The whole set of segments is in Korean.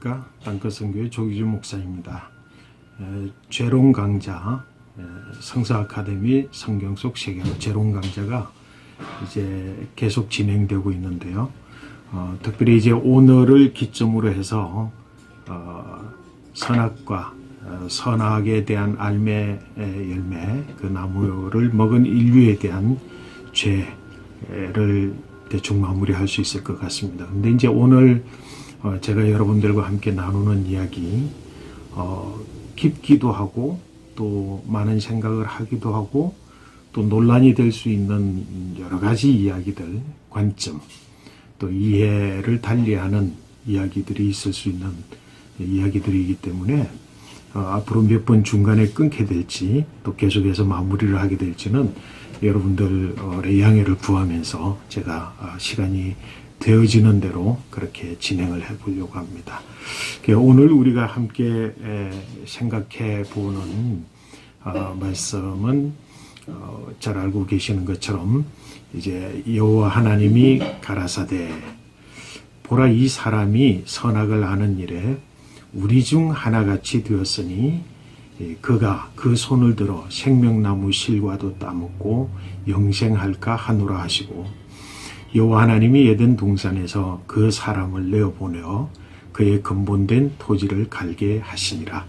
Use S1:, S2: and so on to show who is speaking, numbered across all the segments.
S1: 안녕하십니까. 땅끝 선교회 조기준 목사입니다. 죄롱 강좌, 성서 아카데미 성경 속 세계로 죄롱 강좌가 이제 계속 진행되고 있는데요. 특별히 이제 오늘을 기점으로 해서 선악과 선악에 대한 알매 열매, 그 나무를 먹은 인류에 대한 죄를 대충 마무리할 수 있을 것 같습니다. 근데 이제 오늘 제가 여러분들과 함께 나누는 이야기, 깊기도 하고 또 많은 생각을 하기도 하고 또 논란이 될 수 있는 여러 가지 이야기들, 관점, 또 이해를 달리하는 이야기들이 있을 수 있는 이야기들이기 때문에 앞으로 몇 번 중간에 끊게 될지 또 계속해서 마무리를 하게 될지는 여러분들의 양해를 구하면서 제가 시간이 되어지는 대로 그렇게 진행을 해보려고 합니다. 오늘 우리가 함께 생각해 보는 말씀은 잘 알고 계시는 것처럼 이제 여호와 하나님이 가라사대 보라, 이 사람이 선악을 아는 일에 우리 중 하나같이 되었으니 그가 그 손을 들어 생명나무 실과도 따먹고 영생할까 하노라 하시고, 여호와 하나님이 에덴 동산에서 그 사람을 내어보내어 그의 근본된 토지를 갈게 하시니라.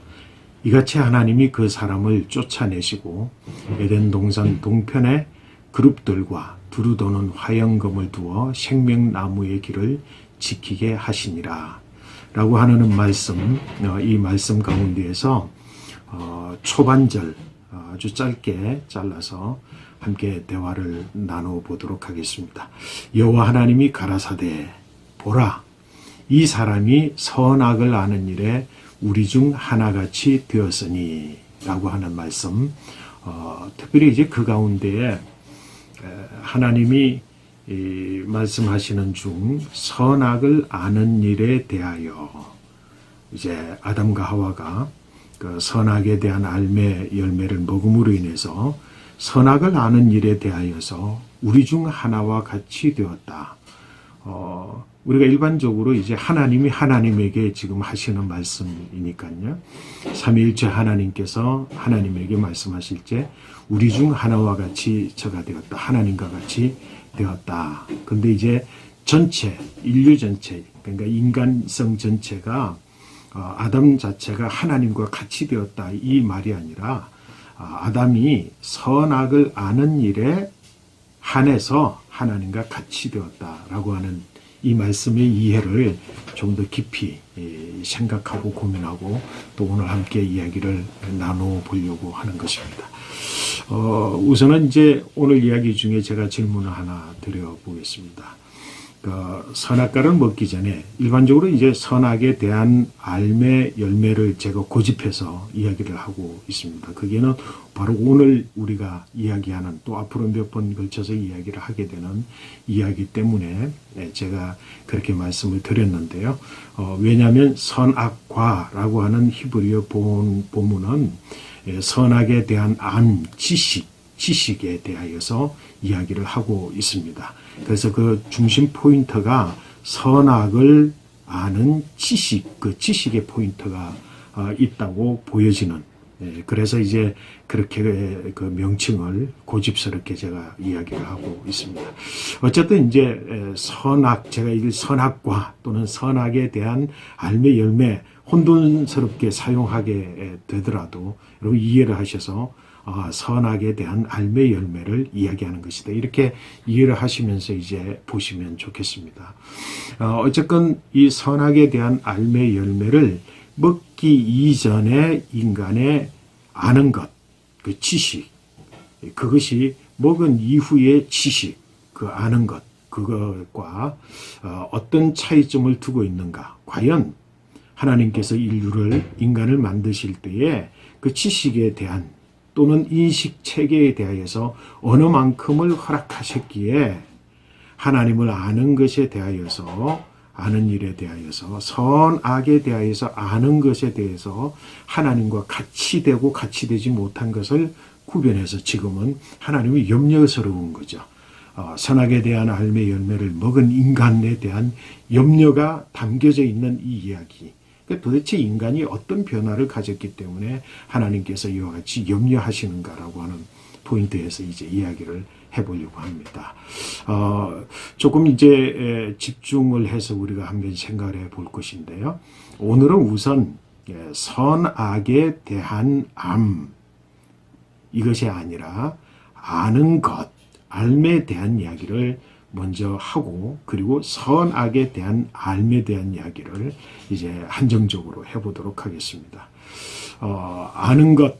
S1: 이같이 하나님이 그 사람을 쫓아내시고 에덴 동산 동편에 그룹들과 두루 도는 화영검을 두어 생명나무의 길을 지키게 하시니라 라고 하는 말씀, 이 말씀 가운데에서 초반절 아주 짧게 잘라서 함께 대화를 나눠보도록 하겠습니다. 여호와 하나님이 가라사대 보라, 이 사람이 선악을 아는 일에 우리 중 하나같이 되었으니 라고 하는 말씀, 특별히 이제 그 가운데에 하나님이 말씀하시는 중 선악을 아는 일에 대하여, 이제 아담과 하와가 그 선악에 대한 알매 열매를 먹음으로 인해서 선악을 아는 일에 대하여서 우리 중 하나와 같이 되었다. 우리가 일반적으로 이제 하나님이 하나님에게 지금 하시는 말씀이니까요. 삼위일체 하나님께서 하나님에게 말씀하실 때 우리 중 하나와 같이 저가 되었다. 하나님과 같이 되었다. 근데 이제 전체, 인류 전체, 그러니까 인간성 전체가 아담 자체가 하나님과 같이 되었다. 이 말이 아니라 아담이 선악을 아는 일에 한해서 하나님과 같이 되었다라고 하는 이 말씀의 이해를 좀 더 깊이 생각하고 고민하고 또 오늘 함께 이야기를 나눠보려고 하는 것입니다. 우선은 이제 오늘 이야기 중에 제가 질문을 하나 드려보겠습니다. 선악과를 먹기 전에 일반적으로 이제 선악에 대한 알매 열매를 제가 고집해서 이야기를 하고 있습니다. 그게는 바로 오늘 우리가 이야기하는, 또 앞으로 몇 번 걸쳐서 이야기를 하게 되는 이야기 때문에 제가 그렇게 말씀을 드렸는데요. 왜냐하면 선악과라고 하는 히브리어 본문은 선악에 대한 지식에 대하여서 이야기를 하고 있습니다. 그래서 그 중심 포인트가 선악을 아는 지식, 그 지식의 포인트가 있다고 보여지는, 그래서 이제 그렇게 그 명칭을 고집스럽게 제가 이야기를 하고 있습니다. 어쨌든 이제 선악, 제가 이 선악과 또는 선악에 대한 알매 열매 혼돈스럽게 사용하게 되더라도 여러분 이해를 하셔서 선악에 대한 알매 열매를 이야기하는 것이다. 이렇게 이해를 하시면서 이제 보시면 좋겠습니다. 어쨌건 이 선악에 대한 알매 열매를 먹기 이전에 인간의 아는 것, 그 지식, 그것이 먹은 이후의 지식, 그 아는 것, 그것과 어떤 차이점을 두고 있는가. 과연 하나님께서 인간을 만드실 때에 그 지식에 대한 또는 인식 체계에 대하여서 어느 만큼을 허락하셨기에 하나님을 아는 것에 대하여서, 아는 일에 대하여서, 선악에 대하여서 아는 것에 대해서 하나님과 같이 되고 같이 되지 못한 것을 구별해서 지금은 하나님이 염려스러운 거죠. 선악에 대한 알매 열매를 먹은 인간에 대한 염려가 담겨져 있는 이 이야기, 그러니까 도대체 인간이 어떤 변화를 가졌기 때문에 하나님께서 이와 같이 염려하시는가라고 하는 포인트에서 이제 이야기를 해보려고 합니다. 조금 이제 집중을 해서 우리가 한번 생각을 해볼 것인데요. 오늘은 우선 선악에 대한 이것이 아니라 아는 것, 알에 대한 이야기를 먼저 하고, 그리고 선악에 대한 알에 대한 이야기를 이제 한정적으로 해보도록 하겠습니다. 아는 것,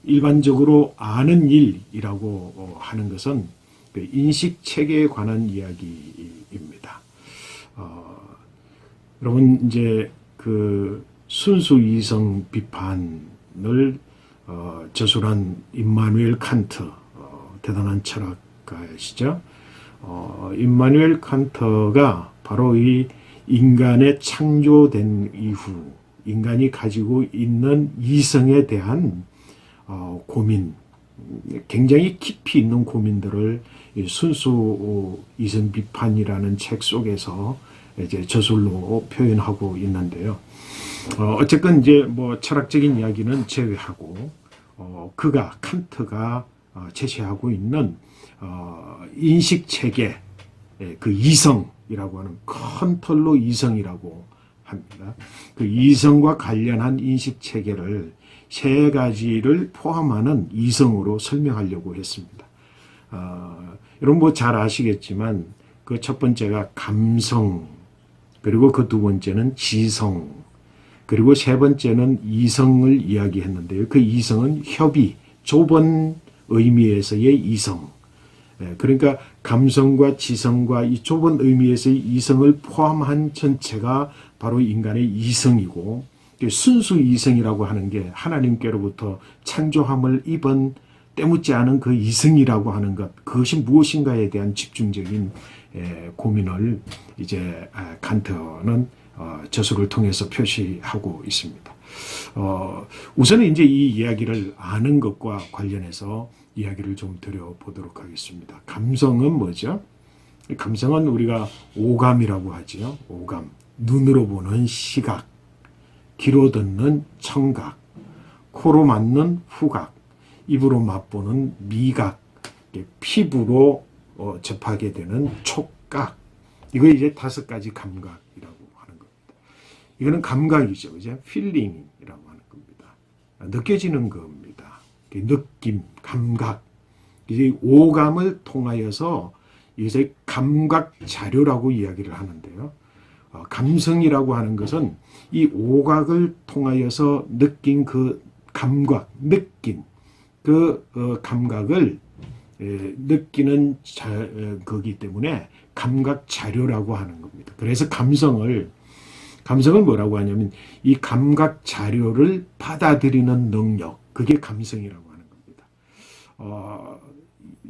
S1: 일반적으로 아는 일이라고 하는 것은 그 인식 체계에 관한 이야기입니다. 여러분 이제 그 순수 이성 비판을 저술한 임마누엘 칸트, 대단한 철학가이시죠. 임마누엘 칸트가 바로 이 인간의 창조된 이후 인간이 가지고 있는 이성에 대한 고민, 굉장히 깊이 있는 고민들을 순수 이성 비판이라는 책 속에서 이제 저술로 표현하고 있는데요. 어쨌든 이제 뭐 철학적인 이야기는 제외하고 그가 칸트가 제시하고 있는 인식 체계, 그 이성이라고 하는 큰 틀로 이성이라고 합니다. 그 이성과 관련한 인식 체계를 세 가지를 포함하는 이성으로 설명하려고 했습니다. 여러분 뭐 잘 아시겠지만 그 첫 번째가 감성, 그리고 그 두 번째는 지성, 그리고 세 번째는 이성을 이야기했는데요. 그 이성은 협의, 좁은 의미에서의 이성. 그러니까 감성과 지성과 이 좁은 의미에서의 이성을 포함한 전체가 바로 인간의 이성이고, 순수 이성이라고 하는 게 하나님께로부터 창조함을 입은 때묻지 않은 그 이성이라고 하는 것, 그것이 무엇인가에 대한 집중적인 고민을 이제 칸트는 저술을 통해서 표시하고 있습니다. 우선은 이제 이 이야기를 아는 것과 관련해서 이야기를 좀 드려보도록 하겠습니다. 감성은 뭐죠? 감성은 우리가 오감이라고 하죠. 오감. 눈으로 보는 시각, 귀로 듣는 청각, 코로 맡는 후각, 입으로 맛보는 미각, 피부로 접하게 되는 촉각. 이거 이제 5가지 감각이라고 하는 겁니다. 이거는 감각이죠. 이제 필링이라고 하는 겁니다. 느껴지는 겁니다. 느낌, 감각. 이제 오감을 통하여서 이것을 감각 자료라고 이야기를 하는데요. 감성이라고 하는 것은 이 오각을 통하여서 느낀 그 감각, 느낀 그 감각을 느끼는 거기 때문에 감각 자료라고 하는 겁니다. 그래서 감성을 뭐라고 하냐면 이 감각 자료를 받아들이는 능력, 그게 감성이라고 하는 겁니다.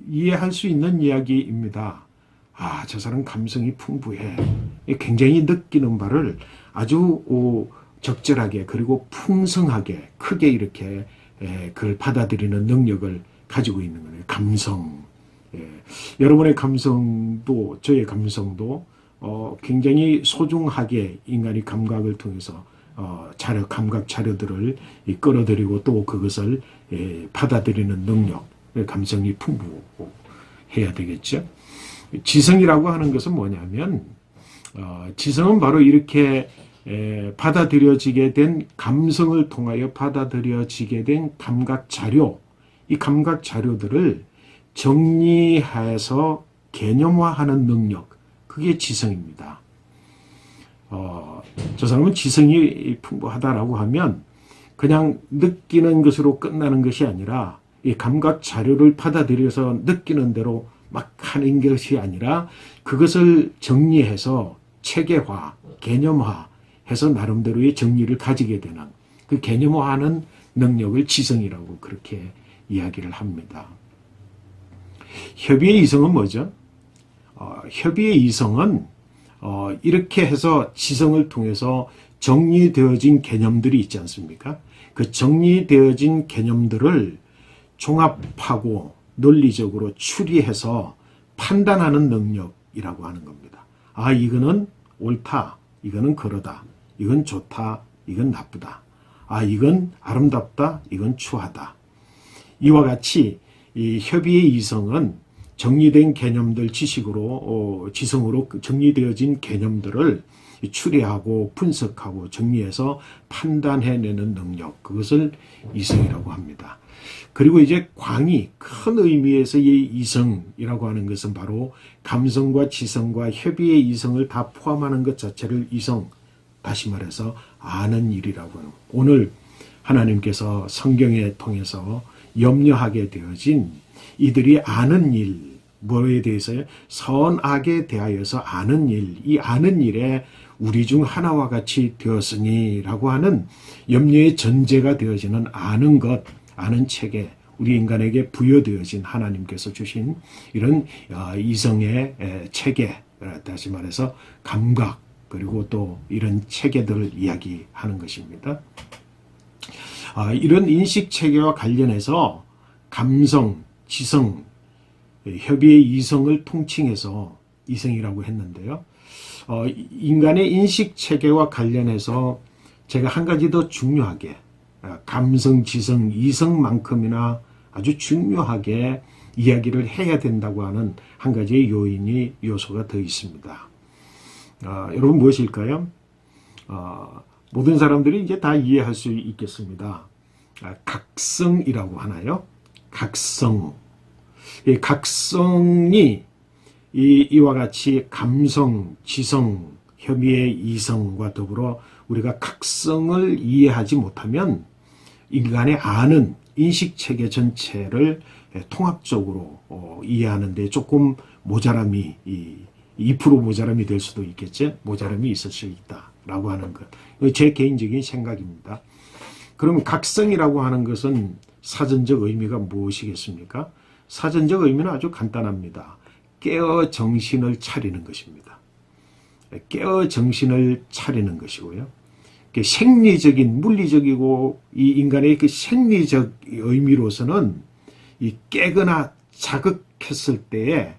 S1: 이해할 수 있는 이야기입니다. 저 사람 감성이 풍부해. 굉장히 느끼는 바를 아주 적절하게 그리고 풍성하게 크게 이렇게 그걸 받아들이는 능력을 가지고 있는 거예요. 감성. 여러분의 감성도 저의 감성도 굉장히 소중하게 인간이 감각을 통해서 감각 자료들을 끌어들이고 또 그것을 받아들이는 능력, 감성이 풍부해야 되겠죠. 지성이라고 하는 것은 뭐냐면 지성은 바로 이렇게 받아들여지게 된 감성을 통하여 받아들여지게 된 감각 자료, 이 감각 자료들을 정리해서 개념화하는 능력, 그게 지성입니다. 저 사람은 지성이 풍부하다라고 하면 그냥 느끼는 것으로 끝나는 것이 아니라 이 감각 자료를 받아들여서 느끼는 대로 막 하는 것이 아니라 그것을 정리해서 체계화, 개념화해서 나름대로의 정리를 가지게 되는 그 개념화하는 능력을 지성이라고 그렇게 이야기를 합니다. 협의의 이성은 뭐죠? 협의의 이성은 이렇게 해서 지성을 통해서 정리되어진 개념들이 있지 않습니까? 그 정리되어진 개념들을 종합하고 논리적으로 추리해서 판단하는 능력이라고 하는 겁니다. 이거는 옳다, 이거는 그러다, 이건 좋다, 이건 나쁘다. 이건 아름답다, 이건 추하다. 이와 같이 이 협의의 이성은 정리된 개념들 지식으로 지성으로 정리되어진 개념들을 추리하고 분석하고 정리해서 판단해내는 능력, 그것을 이성이라고 합니다. 그리고 이제 광이 큰 의미에서 이 이성이라고 하는 것은 바로 감성과 지성과 협의의 이성을 다 포함하는 것 자체를 이성, 다시 말해서 아는 일이라고 하는, 오늘 하나님께서 성경에 통해서 염려하게 되어진 이들이 아는 일, 뭐에 대해서요? 선악에 대하여서 아는 일, 이 아는 일에 우리 중 하나와 같이 되었으니 라고 하는 염려의 전제가 되어지는 아는 것, 아는 체계, 우리 인간에게 부여되어진 하나님께서 주신 이런 이성의 체계, 다시 말해서 감각, 그리고 또 이런 체계들을 이야기하는 것입니다. 이런 인식 체계와 관련해서 감성, 지성, 협의의 이성을 통칭해서 이성이라고 했는데요. 인간의 인식 체계와 관련해서 제가 한 가지 더 중요하게 감성, 지성, 이성만큼이나 아주 중요하게 이야기를 해야 된다고 하는 한 가지의 요소가 더 있습니다. 여러분 무엇일까요? 모든 사람들이 이제 다 이해할 수 있겠습니다. 각성이라고 하나요? 각성. 이 각성이 이와 같이 감성, 지성, 협의의 이성과 더불어 우리가 각성을 이해하지 못하면 인간의 아는 인식체계 전체를 통합적으로 이해하는 데 조금 모자람이 2% 모자람이 될 수도 있겠죠. 모자람이 있을 수 있다라고 하는 것. 제 개인적인 생각입니다. 그러면 각성이라고 하는 것은 사전적 의미가 무엇이겠습니까? 사전적 의미는 아주 간단합니다. 깨어 정신을 차리는 것입니다. 깨어 정신을 차리는 것이고요. 생리적인, 물리적이고 이 인간의 그 생리적 의미로서는 이 깨거나 자극했을 때에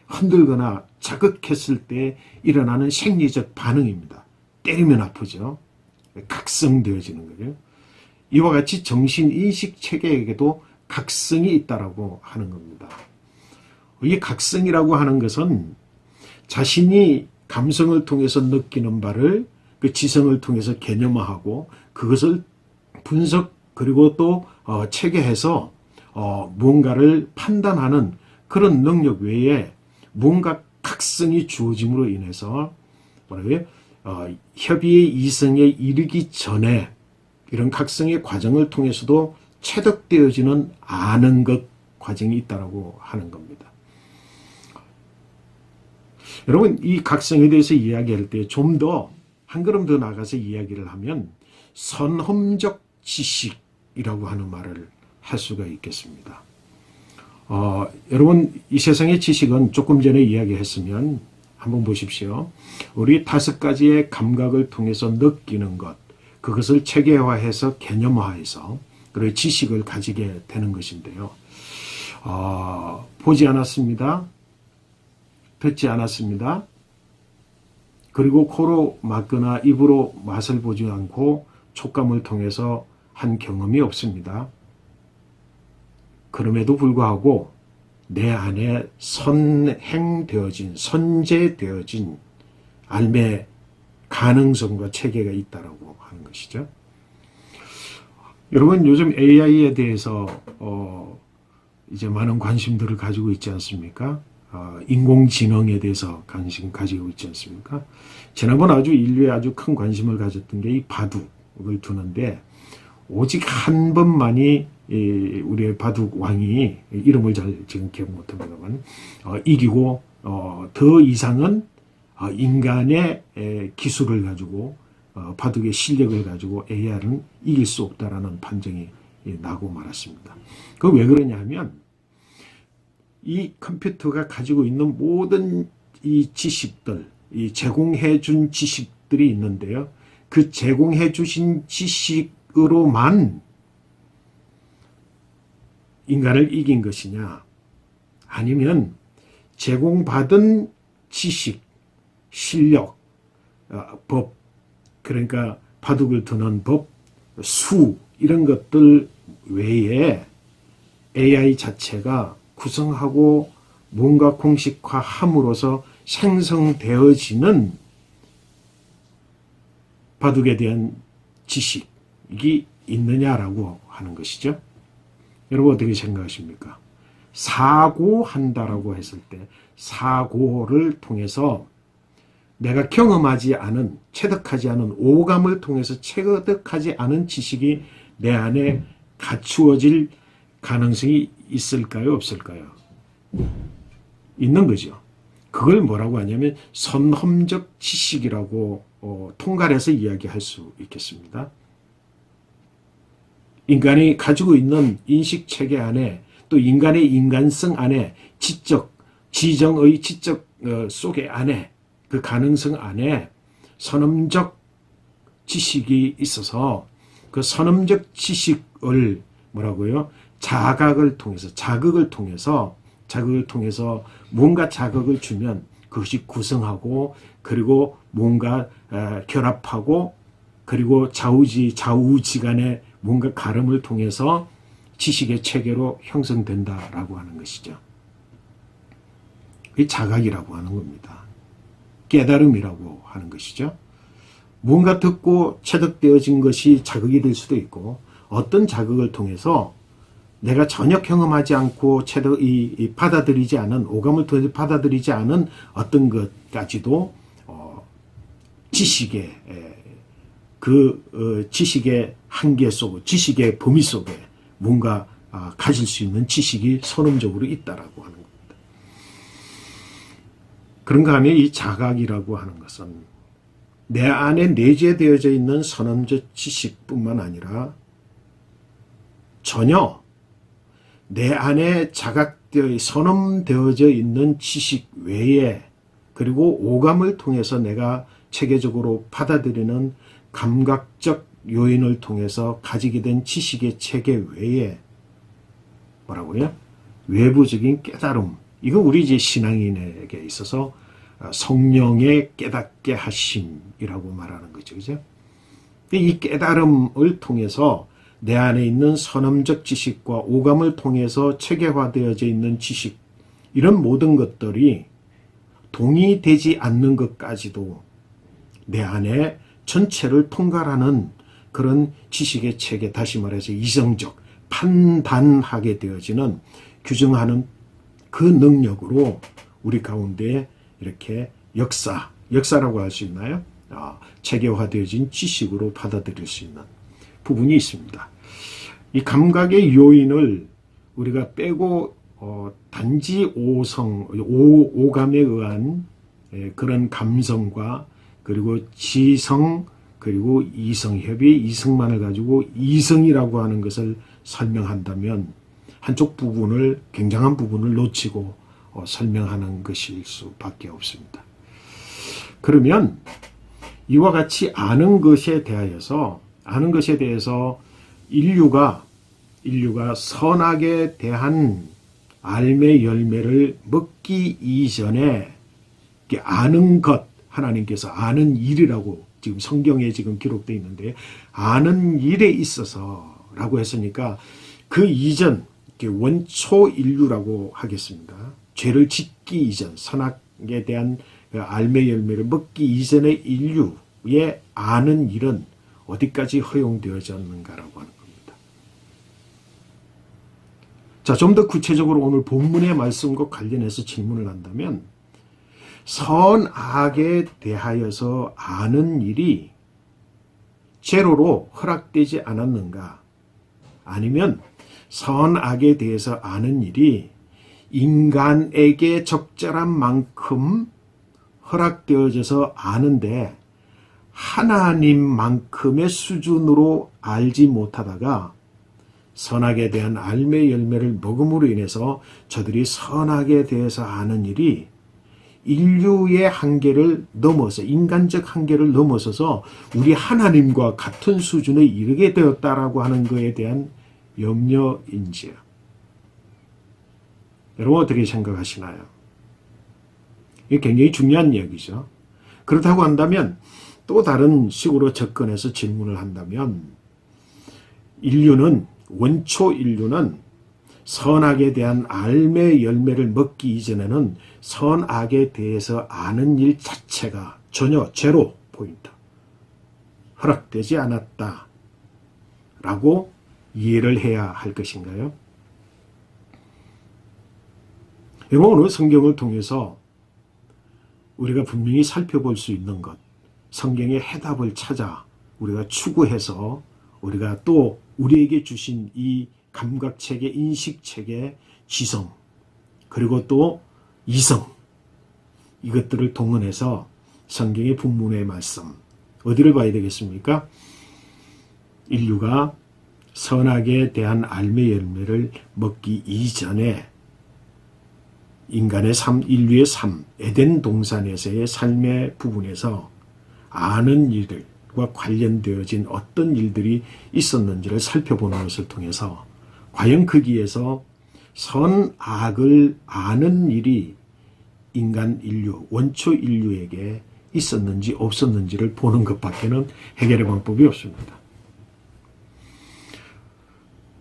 S1: 흔들거나 자극했을 때 일어나는 생리적 반응입니다. 때리면 아프죠. 각성되어지는 거죠. 이와 같이 정신인식 체계에게도 각성이 있다라고 하는 겁니다. 이 각성이라고 하는 것은 자신이 감성을 통해서 느끼는 바를 그 지성을 통해서 개념화하고 그것을 분석 그리고 또 체계해서 무언가를 판단하는 그런 능력 외에 뭔가 각성이 주어짐으로 인해서 협의의 이성에 이르기 전에 이런 각성의 과정을 통해서도 체득되어지는 아는 것 과정이 있다고 하는 겁니다. 여러분, 이 각성에 대해서 이야기할 때 좀 더 한 걸음 더 나가서 이야기를 하면 선험적 지식이라고 하는 말을 할 수가 있겠습니다. 여러분, 이 세상의 지식은 조금 전에 이야기했으면 한번 보십시오. 우리 5가지의 감각을 통해서 느끼는 것, 그것을 체계화해서 개념화해서 그런 지식을 가지게 되는 것인데요. 보지 않았습니다. 듣지 않았습니다. 그리고 코로 맡거나 입으로 맛을 보지 않고 촉감을 통해서 한 경험이 없습니다. 그럼에도 불구하고 내 안에 선행되어진, 선제되어진 삶의 가능성과 체계가 있다라고 하는 것이죠. 여러분, 요즘 AI에 대해서 이제 많은 관심들을 가지고 있지 않습니까? 인공지능에 대해서 관심 가지고 있지 않습니까? 지난번 아주 인류에 아주 큰 관심을 가졌던 게 이 바둑을 두는데 오직 한 번만이 우리의 바둑 왕이 이름을 잘 지금 기억 못합니다만 이기고 더 이상은 인간의 기술을 가지고 바둑의 실력을 가지고 AI는 이길 수 없다라는 판정이 나고 말았습니다. 그 왜 그러냐 하면 이 컴퓨터가 가지고 있는 모든 이 지식들, 이 제공해 준 지식들이 있는데요. 그 제공해 주신 지식으로만 인간을 이긴 것이냐, 아니면 제공받은 지식, 실력, 법, 그러니까 바둑을 두는 법, 수 이런 것들 외에 AI 자체가 구성하고 뭔가 공식화함으로써 생성되어지는 바둑에 대한 지식이 있느냐라고 하는 것이죠. 여러분 어떻게 생각하십니까? 사고한다라고 했을 때 사고를 통해서 내가 경험하지 않은, 체득하지 않은 오감을 통해서 체득하지 않은 지식이 내 안에 갖추어질 가능성이 있을까요? 없을까요? 있는 거죠. 그걸 뭐라고 하냐면 선험적 지식이라고 통괄해서 이야기할 수 있겠습니다. 인간이 가지고 있는 인식체계 안에 또 인간의 인간성 안에 지정의 지적 속에 안에 그 가능성 안에 선험적 지식이 있어서 그 선험적 지식을 뭐라고요? 자극을 통해서 뭔가 자극을 주면 그것이 구성하고 그리고 뭔가 결합하고 그리고 좌우지간에 뭔가 가름을 통해서 지식의 체계로 형성된다라고 하는 것이죠. 이 자각이라고 하는 겁니다. 깨달음이라고 하는 것이죠. 뭔가 듣고 체득되어진 것이 자극이 될 수도 있고 어떤 자극을 통해서 내가 전혀 경험하지 않고 받아들이지 않은 오감을 통해서 받아들이지 않은 어떤 것까지도 지식의 지식의 한계 속, 지식의 범위 속에 뭔가 가질 수 있는 지식이 선험적으로 있다라고 하는 겁니다. 그런가 하면 이 자각이라고 하는 것은 내 안에 내재되어져 있는 선험적 지식뿐만 아니라 전혀 내 안에 선험되어져 있는 지식 외에 그리고 오감을 통해서 내가 체계적으로 받아들이는 감각적 요인을 통해서 가지게 된 지식의 체계 외에 뭐라고요? 외부적인 깨달음. 이거 우리 이제 신앙인에게 있어서 성령의 깨닫게 하심이라고 말하는 거죠. 그죠? 이 깨달음을 통해서 내 안에 있는 선험적 지식과 오감을 통해서 체계화되어져 있는 지식, 이런 모든 것들이 동의되지 않는 것까지도 내 안에 전체를 통괄하는 그런 지식의 체계, 다시 말해서 이성적, 판단하게 되어지는, 규정하는 그 능력으로 우리 가운데 이렇게 역사라고 할 수 있나요? 체계화되어진 지식으로 받아들일 수 있는 부분이 있습니다. 이 감각의 요인을 우리가 빼고 단지 오감에 의한 그런 감성과 그리고 지성 그리고 이성협의 이성만을 가지고 이성이라고 하는 것을 설명한다면 한쪽 부분을, 굉장한 부분을 놓치고 설명하는 것일 수밖에 없습니다. 그러면 이와 같이 아는 것에 대해서 인류가 선악에 대한 알매 열매를 먹기 이전에 아는 것, 하나님께서 아는 일이라고 지금 성경에 지금 기록되어 있는데, 아는 일에 있어서라고 했으니까 그 이전, 원초 인류라고 하겠습니다. 죄를 짓기 이전, 선악에 대한 알매 열매를 먹기 이전의 인류의 아는 일은 어디까지 허용되어졌는가라고 하는 겁니다. 자, 좀 더 구체적으로 오늘 본문의 말씀과 관련해서 질문을 한다면, 선악에 대하여서 아는 일이 제로로 허락되지 않았는가? 아니면 선악에 대해서 아는 일이 인간에게 적절한 만큼 허락되어져서 아는데 하나님만큼의 수준으로 알지 못하다가 선악에 대한 알매 열매를 먹음으로 인해서 저들이 선악에 대해서 아는 일이 인류의 한계를 넘어서, 인간적 한계를 넘어서서 우리 하나님과 같은 수준에 이르게 되었다라고 하는 것에 대한 염려인지요. 여러분 어떻게 생각하시나요? 이게 굉장히 중요한 이야기죠. 그렇다고 한다면 또 다른 식으로 접근해서 질문을 한다면 원초 인류는 선악에 대한 알매 열매를 먹기 이전에는 선악에 대해서 아는 일 자체가 전혀 제로 포인트, 허락되지 않았다 라고 이해를 해야 할 것인가요? 여러분, 오늘 성경을 통해서 우리가 분명히 살펴볼 수 있는 것, 성경의 해답을 찾아 우리가 추구해서 우리가 또 우리에게 주신 이 감각체계, 인식체계, 지성, 그리고 또 이성, 이것들을 동원해서 성경의 본문의 말씀, 어디를 봐야 되겠습니까? 인류가 선악에 대한 알매 열매를 먹기 이전에 인간의 삶, 인류의 삶, 에덴 동산에서의 삶의 부분에서 아는 일들과 관련되어진 어떤 일들이 있었는지를 살펴보는 것을 통해서 과연 거기에서 선악을 아는 일이 인간 인류, 원초 인류에게 있었는지 없었는지를 보는 것밖에는 해결의 방법이 없습니다.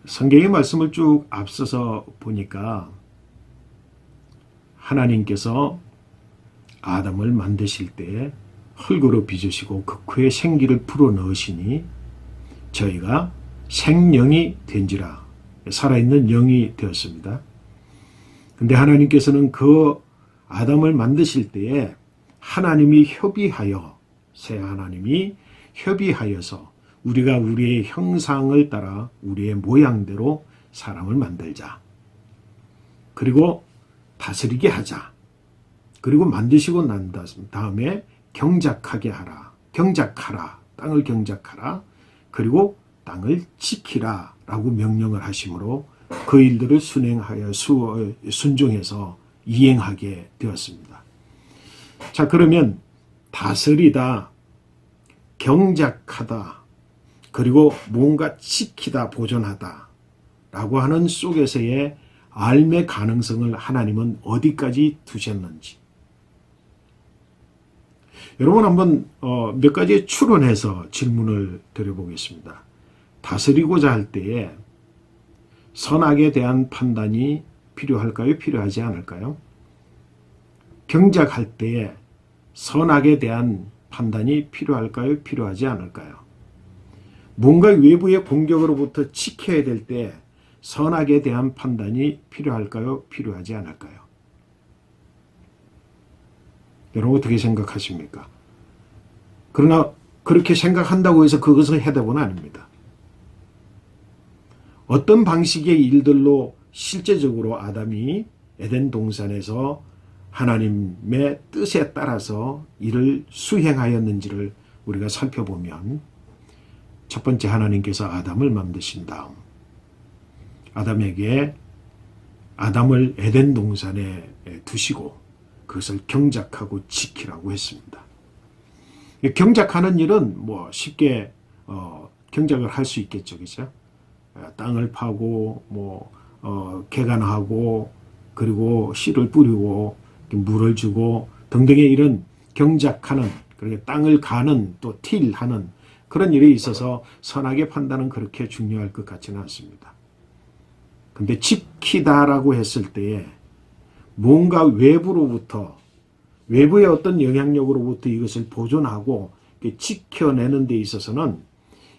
S1: 성경의 말씀을 쭉 앞서서 보니까 하나님께서 아담을 만드실 때에 흙으로 빚으시고 그 코에 생기를 불어넣으시니 저희가 생령이 된지라, 살아있는 영이 되었습니다. 근데 하나님께서는 그 아담을 만드실 때에 하나님이 협의하여, 새 하나님이 협의하여서 우리가 우리의 형상을 따라 우리의 모양대로 사람을 만들자. 그리고 다스리게 하자. 그리고 만드시고 난 다음에 경작하게 하라. 경작하라. 땅을 경작하라. 그리고 땅을 지키라. 라고 명령을 하심으로 그 일들을 순행하여 순종해서 이행하게 되었습니다. 자, 그러면 다스리다, 경작하다, 그리고 뭔가 지키다, 보존하다 라고 하는 속에서의 알매 가능성을 하나님은 어디까지 두셨는지. 여러분, 한번 몇 가지 추론해서 질문을 드려보겠습니다. 다스리고자 할 때에 선악에 대한 판단이 필요할까요? 필요하지 않을까요? 경작할 때에 선악에 대한 판단이 필요할까요? 필요하지 않을까요? 뭔가 외부의 공격으로부터 지켜야 될 때 선악에 대한 판단이 필요할까요? 필요하지 않을까요? 여러분, 어떻게 생각하십니까? 그러나 그렇게 생각한다고 해서 그것은 해답은 아닙니다. 어떤 방식의 일들로 실제적으로 아담이 에덴 동산에서 하나님의 뜻에 따라서 이를 수행하였는지를 우리가 살펴보면, 첫 번째, 하나님께서 아담을 만드신 다음 아담을 에덴 동산에 두시고 그것을 경작하고 지키라고 했습니다. 경작하는 일은 뭐 쉽게 경작을 할 수 있겠죠, 그렇죠? 땅을 파고 개간하고 그리고 씨를 뿌리고 물을 주고 등등의 이런 경작하는, 그러니까 땅을 가는 또 틸하는 그런 일이 있어서 선악의 판단은 그렇게 중요할 것 같지는 않습니다. 근데 지키다라고 했을 때에 뭔가 외부의 어떤 영향력으로부터 이것을 보존하고 지켜내는 데 있어서는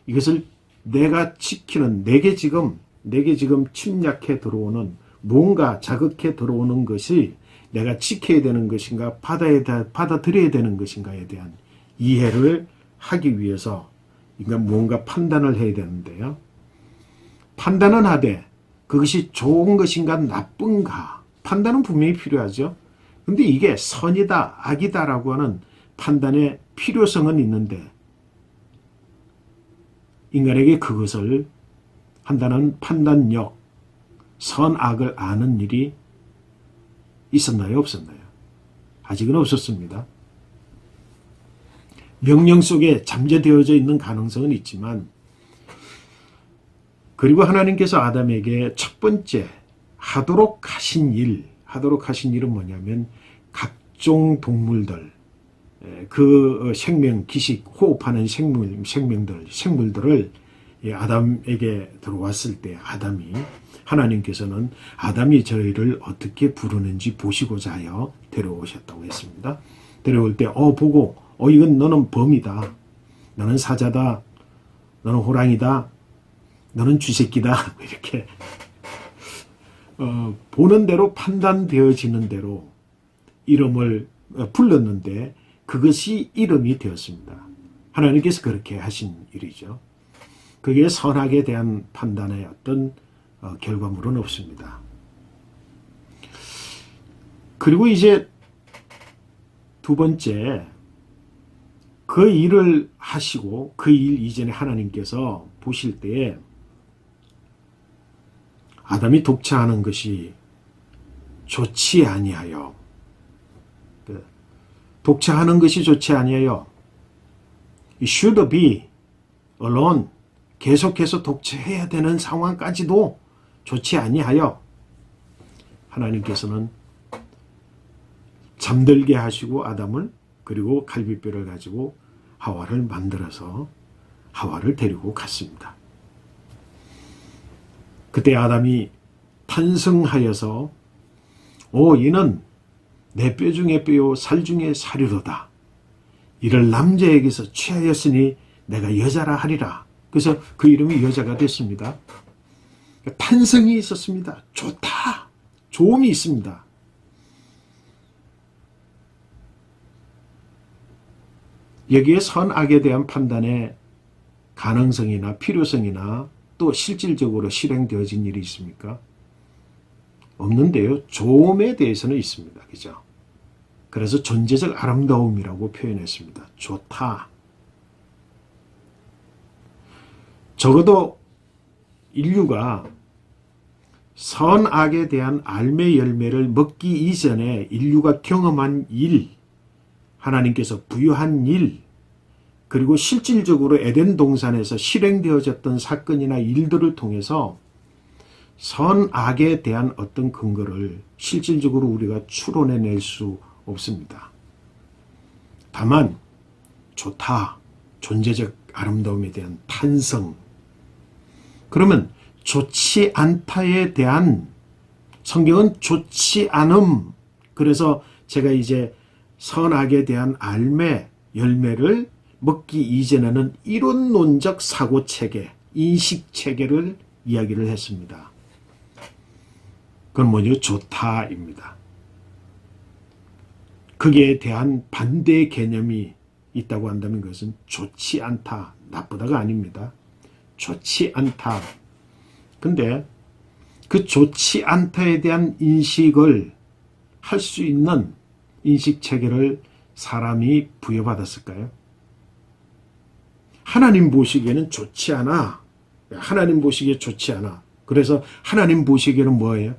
S1: 이것을 내가 지키는, 내게 지금 침략해 들어오는, 뭔가 자극해 들어오는 것이 내가 지켜야 되는 것인가 받아들여야 되는 것인가에 대한 이해를 하기 위해서 인간 뭔가 판단을 해야 되는데요. 판단은 하되 그것이 좋은 것인가 나쁜가, 판단은 분명히 필요하죠. 근데 이게 선이다 악이다라고 하는 판단의 필요성은 있는데 인간에게 그것을 한다는 판단력, 선악을 아는 일이 있었나요? 없었나요? 아직은 없었습니다. 명령 속에 잠재되어져 있는 가능성은 있지만, 그리고 하나님께서 아담에게 첫 번째 하도록 하신 일은 뭐냐면 각종 동물들, 그 생명, 기식, 호흡하는 생물들을 아담에게 들어왔을 때 하나님께서는 아담이 저희를 어떻게 부르는지 보시고자 하여 데려오셨다고 했습니다. 데려올 때 보고 이건 너는 범이다. 너는 사자다. 너는 호랑이다. 너는 쥐새끼다. 이렇게 보는 대로 판단되어지는 대로 이름을 불렀는데 그것이 이름이 되었습니다. 하나님께서 그렇게 하신 일이죠. 그게 선악에 대한 판단의 어떤 결과물은 없습니다. 그리고 이제 두 번째, 그 일을 하시고 그 일 이전에 하나님께서 보실 때에 아담이 독차하는 것이 좋지 아니하여, 독차하는 것이 좋지 아니하여, should be alone, 계속해서 독차해야 되는 상황까지도 좋지 아니하여 하나님께서는 잠들게 하시고 아담을, 그리고 갈빗뼈를 가지고 하와를 만들어서 하와를 데리고 갔습니다. 그때 아담이 탄성하여서 이는 내 뼈 중에 뼈요 살 중에 살이로다. 이를 남자에게서 취하였으니 내가 여자라 하리라. 그래서 그 이름이 여자가 됐습니다. 탄성이 있었습니다. 좋다. 좋음이 있습니다. 여기에 선악에 대한 판단의 가능성이나 필요성이나 또 실질적으로 실행되어진 일이 있습니까? 없는데요. 좋음에 대해서는 있습니다. 그죠? 그래서 존재적 아름다움이라고 표현했습니다. 좋다. 적어도 인류가 선악에 대한 알매 열매를 먹기 이전에 인류가 경험한 일, 하나님께서 부여한 일, 그리고 실질적으로 에덴 동산에서 실행되어졌던 사건이나 일들을 통해서 선악에 대한 어떤 근거를 실질적으로 우리가 추론해낼 수 없습니다. 다만 좋다, 존재적 아름다움에 대한 탄성, 그러면 좋지 않다에 대한, 성경은 좋지 않음, 그래서 제가 이제 선악에 대한 알매, 열매를 먹기 이전에는 이론론적 사고체계, 인식체계를 이야기를 했습니다. 그건 뭐죠? 좋다입니다. 거기에 대한 반대 개념이 있다고 한다면 그것은 좋지 않다, 나쁘다가 아닙니다. 좋지 않다. 근데 그 좋지 않다에 대한 인식을 할 수 있는 인식체계를 사람이 부여받았을까요? 하나님 보시기에는 좋지 않아. 하나님 보시기에 좋지 않아. 그래서 하나님 보시기에는 뭐예요?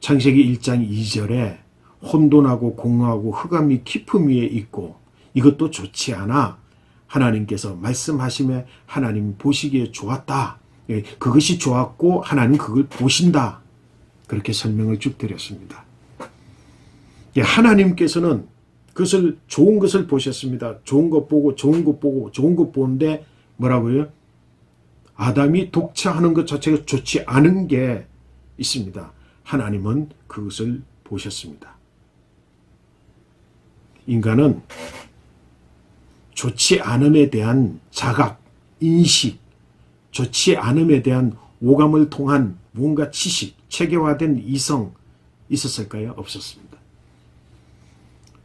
S1: 창세기 1장 2절에 혼돈하고 공허하고 흑암이 깊음 위에 있고 이것도 좋지 않아. 하나님께서 말씀하심에 하나님 보시기에 좋았다. 그것이 좋았고 하나님 그걸 보신다. 그렇게 설명을 쭉 드렸습니다. 하나님께서는 그것을 좋은 것을 보셨습니다. 좋은 것 보고 좋은 것 보고 좋은 것 보는데 뭐라고요? 아담이 독차하는 것 자체가 좋지 않은 게 있습니다. 하나님은 그것을 보셨습니다. 인간은 좋지 않음에 대한 자각, 인식, 좋지 않음에 대한 오감을 통한 무언가 지식, 체계화된 이성 있었을까요? 없었습니다.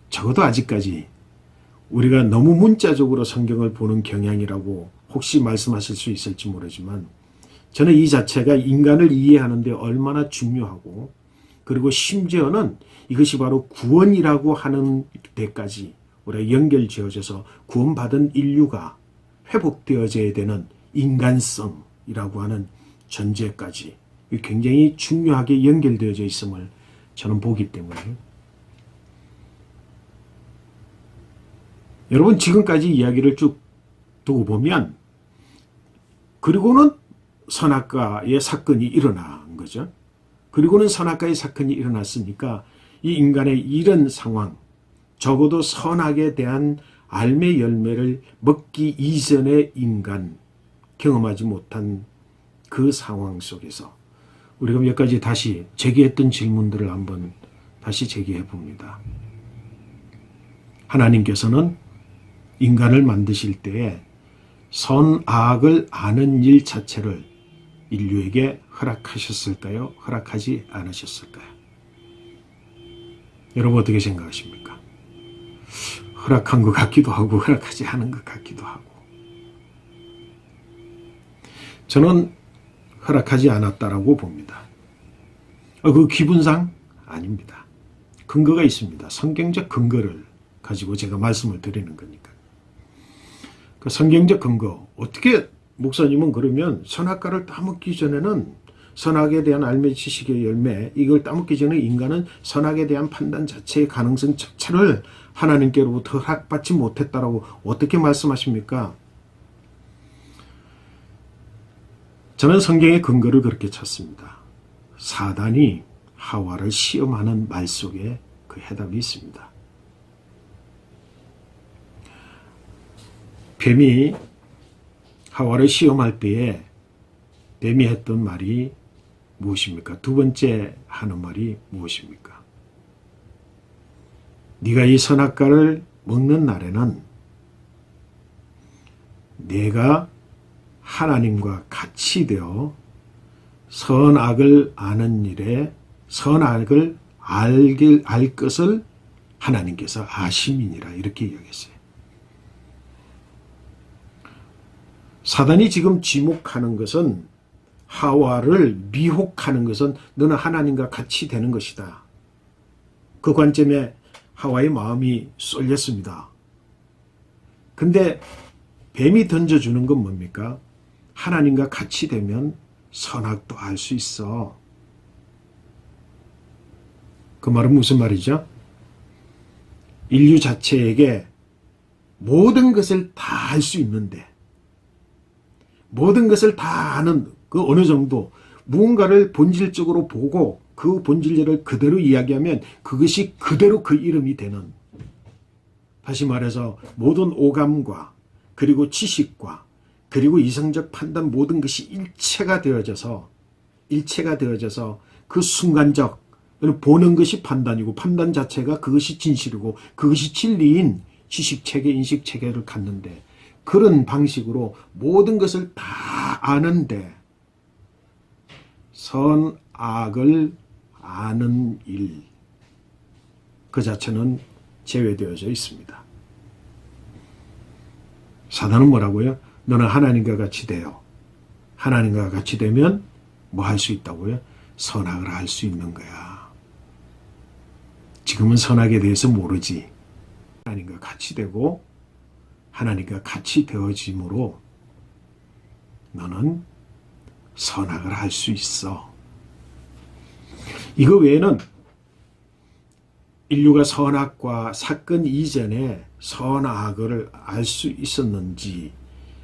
S1: 적어도 아직까지 우리가 너무 문자적으로 성경을 보는 경향이라고 혹시 말씀하실 수 있을지 모르지만 저는 이 자체가 인간을 이해하는 데 얼마나 중요하고 그리고 심지어는 이것이 바로 구원이라고 하는 데까지 우리가 연결지어져서 구원받은 인류가 회복되어져야 되는 인간성이라고 하는 전제까지 굉장히 중요하게 연결되어져 있음을 저는 보기 때문에 여러분 지금까지 이야기를 쭉 두고 보면 그리고는 선악과의 사건이 일어난 거죠. 그리고는 선악과의 사건이 일어났으니까 이 인간의 이런 상황, 적어도 선악에 대한 알매 열매를 먹기 이전의 인간, 경험하지 못한 그 상황 속에서 우리가 몇 가지 다시 제기했던 질문들을 한번 다시 제기해 봅니다. 하나님께서는 인간을 만드실 때에 선악을 아는 일 자체를 인류에게 허락하셨을까요? 허락하지 않으셨을까요? 여러분 어떻게 생각하십니까? 허락한 것 같기도 하고 허락하지 않은 것 같기도 하고. 저는 허락하지 않았다라고 봅니다. 그 기분상? 아닙니다. 근거가 있습니다. 성경적 근거를 가지고 제가 말씀을 드리는 거니까. 그 성경적 근거, 어떻게 목사님은 그러면 선악과를 따먹기 전에는 선악에 대한 알매 지식의 열매, 이걸 따먹기 전에 인간은 선악에 대한 판단 자체의 가능성 자체를 하나님께로부터 허락받지 못했다라고 어떻게 말씀하십니까? 저는 성경의 근거를 그렇게 찾습니다. 사단이 하와를 시험하는 말 속에 그 해답이 있습니다. 뱀이 하와를 시험할 때에 뱀이 했던 말이 무엇입니까? 두 번째 하는 말이 무엇입니까? 네가 이 선악과를 먹는 날에는 내가 하나님과 같이 되어 선악을 아는 일에 선악을 알 것을 하나님께서 아심이니라 이렇게 이야기했어요. 사단이 지금 지목하는 것은 하와를 미혹하는 것은 너는 하나님과 같이 되는 것이다. 그 관점에 하와의 마음이 쏠렸습니다. 근데 뱀이 던져주는 건 뭡니까? 하나님과 같이 되면 선악도 알 수 있어. 그 말은 무슨 말이죠? 인류 자체에게 모든 것을 다 알 수 있는데 모든 것을 다 아는 그 어느 정도 무언가를 본질적으로 보고 그 본질을 그대로 이야기하면 그것이 그대로 그 이름이 되는, 다시 말해서 모든 오감과 그리고 지식과 그리고 이성적 판단 모든 것이 일체가 되어져서 그 순간적 보는 것이 판단이고 판단 자체가 그것이 진실이고 그것이 진리인 지식체계 인식체계를 갖는데 그런 방식으로 모든 것을 다 아는데 선악을 아는 일 그 자체는 제외되어져 있습니다. 사단은 뭐라고요? 너는 하나님과 같이 돼요. 하나님과 같이 되면 뭐 할 수 있다고요? 선악을 할 수 있는 거야. 지금은 선악에 대해서 모르지. 하나님과 같이 되고 하나님과 같이 되어짐으로 너는 선악을 할 수 있어. 이거 외에는 인류가 선악과 사건 이전에 선악을 알 수 있었는지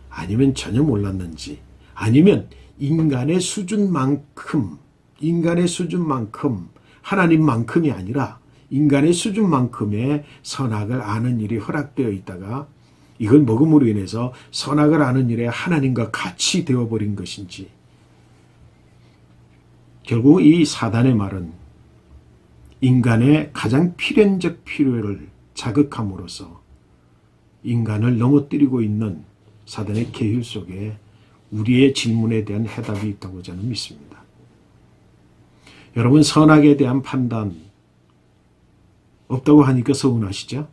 S1: 아니면 전혀 몰랐는지 아니면 인간의 수준만큼 하나님만큼이 아니라 인간의 수준만큼의 선악을 아는 일이 허락되어 있다가 이걸 먹음으로 인해서 선악을 아는 일에 하나님과 같이 되어버린 것인지, 결국 이 사단의 말은 인간의 가장 필연적 필요를 자극함으로써 인간을 넘어뜨리고 있는 사단의 계율 속에 우리의 질문에 대한 해답이 있다고 저는 믿습니다. 여러분, 선악에 대한 판단 없다고 하니까 서운하시죠?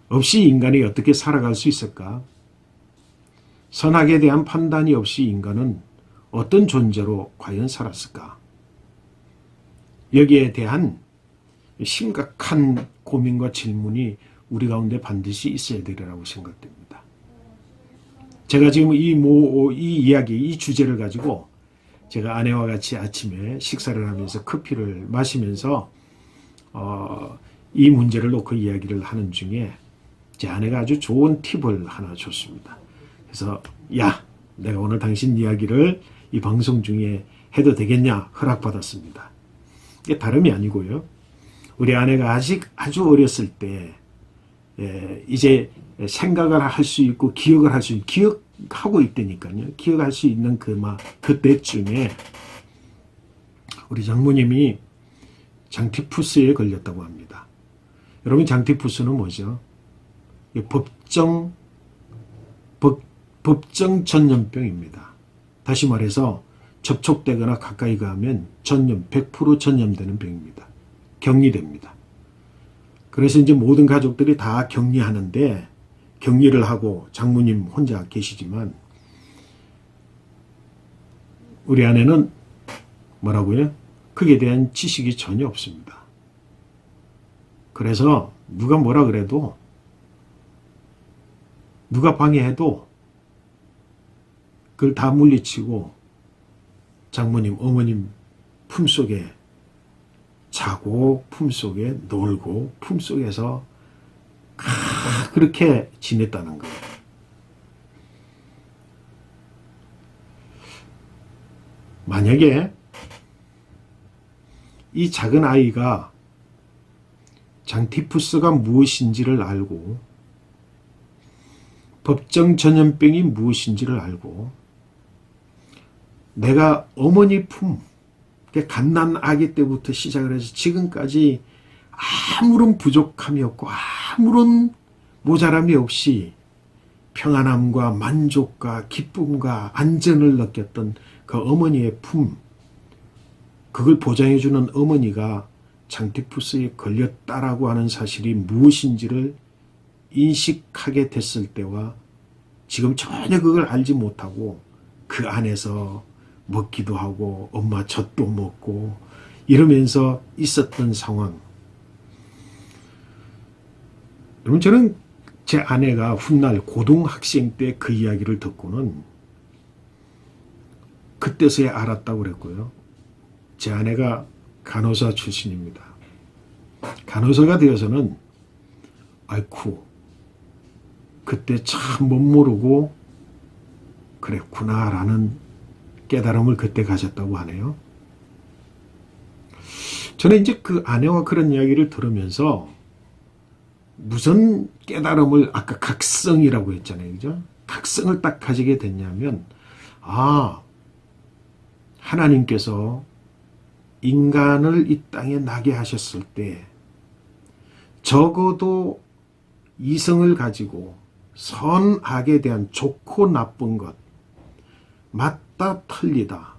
S1: 없이 인간이 어떻게 살아갈 수 있을까? 선악에 대한 판단이 없이 인간은 어떤 존재로 과연 살았을까? 여기에 대한 심각한 고민과 질문이 우리 가운데 반드시 있어야 되리라고 생각됩니다. 제가 지금 이 이야기, 이 주제를 가지고 제가 아내와 같이 아침에 식사를 하면서 커피를 마시면서 이 문제를 놓고 이야기를 하는 중에 제 아내가 아주 좋은 팁을 하나 줬습니다. 그래서 야, 내가 오늘 당신 이야기를 이 방송 중에 해도 되겠냐 허락받았습니다. 이게 다름이 아니고요. 우리 아내가 아직 아주 어렸을 때 이제 생각을 할 수 있고 기억을 할 수 있고 기억하고 있다니까요. 기억할 수 있는 그때쯤에 우리 장모님이 장티푸스에 걸렸다고 합니다. 여러분, 장티푸스는 뭐죠? 법정 전염병입니다. 다시 말해서 접촉되거나 가까이 가면 100% 전염되는 병입니다. 격리됩니다. 그래서 이제 모든 가족들이 다 격리하는데, 격리를 하고 장모님 혼자 계시지만 우리 아내는 뭐라고요? 그에 대한 지식이 전혀 없습니다. 그래서 누가 뭐라 그래도, 누가 방해해도 그걸 다 물리치고 장모님, 어머님 품속에 자고, 품속에 놀고, 품속에서 그렇게 지냈다는 거예요. 만약에 이 작은 아이가 장티푸스가 무엇인지를 알고, 법정 전염병이 무엇인지를 알고, 내가 어머니 품, 갓난 아기 때부터 시작을 해서 지금까지 아무런 부족함이 없고 아무런 모자람이 없이 평안함과 만족과 기쁨과 안전을 느꼈던 그 어머니의 품, 그걸 보장해주는 어머니가 장티푸스에 걸렸다라고 하는 사실이 무엇인지를 인식하게 됐을 때와 지금 전혀 그걸 알지 못하고 그 안에서 먹기도 하고 엄마 젖도 먹고 이러면서 있었던 상황. 여러분, 저는 제 아내가 훗날 고등학생 때 그 이야기를 듣고는 그때서야 알았다고 그랬고요. 제 아내가 간호사 출신입니다. 간호사가 되어서는 아이쿠, 그때 참 못 모르고 그랬구나라는 깨달음을 그때 가졌다고 하네요. 저는 이제 그 아내와 그런 이야기를 들으면서 무슨 깨달음을, 아까 각성이라고 했잖아요. 그죠? 각성을 딱 가지게 됐냐면, 하나님께서 인간을 이 땅에 나게 하셨을 때 적어도 이성을 가지고 선악에 대한 좋고 나쁜 것, 맞다 틀리다,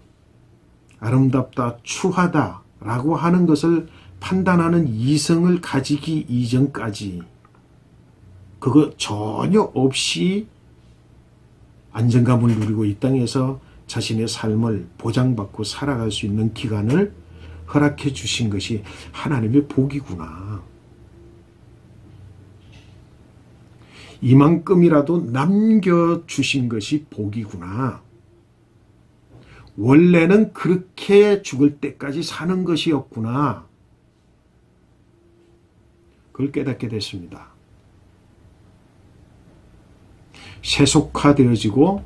S1: 아름답다 추하다 라고 하는 것을 판단하는 이성을 가지기 이전까지 그거 전혀 없이 안정감을 누리고 이 땅에서 자신의 삶을 보장받고 살아갈 수 있는 기간을 허락해 주신 것이 하나님의 복이구나. 이만큼이라도 남겨주신 것이 복이구나. 원래는 그렇게 죽을 때까지 사는 것이었구나. 그걸 깨닫게 됐습니다. 세속화되어지고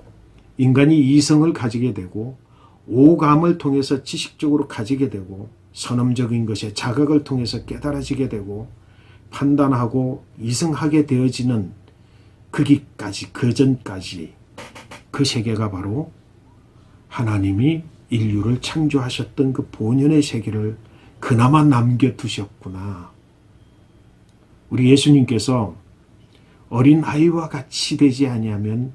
S1: 인간이 이성을 가지게 되고 오감을 통해서 지식적으로 가지게 되고 선험적인 것에 자각을 통해서 깨달아지게 되고 판단하고 이성하게 되어지는 거기까지, 그 전까지 그 세계가 바로 하나님이 인류를 창조하셨던 그 본연의 세계를 그나마 남겨두셨구나. 우리 예수님께서 어린 아이와 같이 되지 아니하면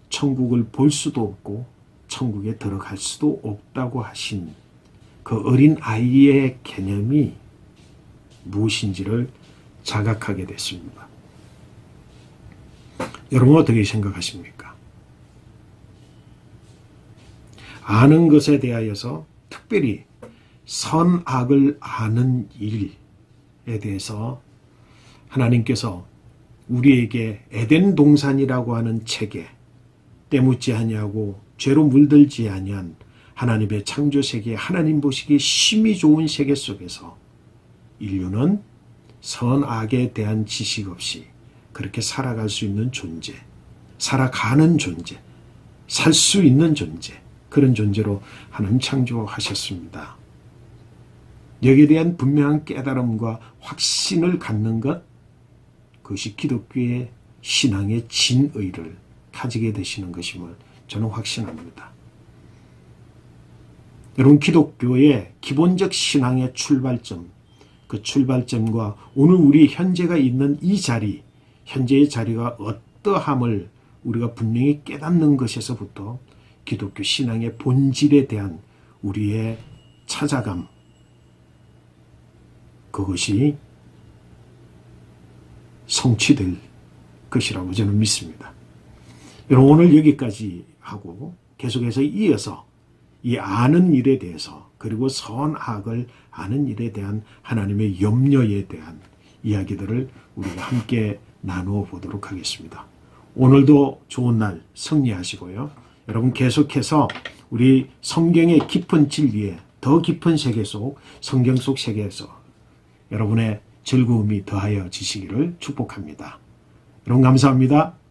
S1: 천국을 볼 수도 없고 천국에 들어갈 수도 없다고 하신 그 어린 아이의 개념이 무엇인지를 자각하게 됐습니다. 여러분 어떻게 생각하십니까? 아는 것에 대하여서 특별히 선악을 아는 일에 대해서 하나님께서 우리에게 에덴 동산이라고 하는 책에 때묻지 아니하고 죄로 물들지 아니한 하나님의 창조 세계, 하나님 보시기에 심히 좋은 세계 속에서 인류는 선악에 대한 지식 없이 그렇게 살아갈 수 있는 존재, 살아가는 존재, 살 수 있는 존재, 그런 존재로 하나님 창조하셨습니다. 여기에 대한 분명한 깨달음과 확신을 갖는 것, 그것이 기독교의 신앙의 진의를 가지게 되시는 것임을 저는 확신합니다. 여러분, 기독교의 기본적 신앙의 출발점, 그 출발점과 오늘 우리 현재가 있는 이 자리, 현재의 자리가 어떠함을 우리가 분명히 깨닫는 것에서부터 기독교 신앙의 본질에 대한 우리의 찾아감, 그것이 성취될 것이라고 저는 믿습니다. 여러분, 오늘 여기까지 하고 계속해서 이어서 이 아는 일에 대해서, 그리고 선악을 아는 일에 대한 하나님의 염려에 대한 이야기들을 우리가 함께 나누어 보도록 하겠습니다. 오늘도 좋은 날 승리하시고요. 여러분, 계속해서 우리 성경의 깊은 진리에 더 깊은 세계 속, 성경 속 세계에서 여러분의 즐거움이 더하여 지시기를 축복합니다. 여러분, 감사합니다.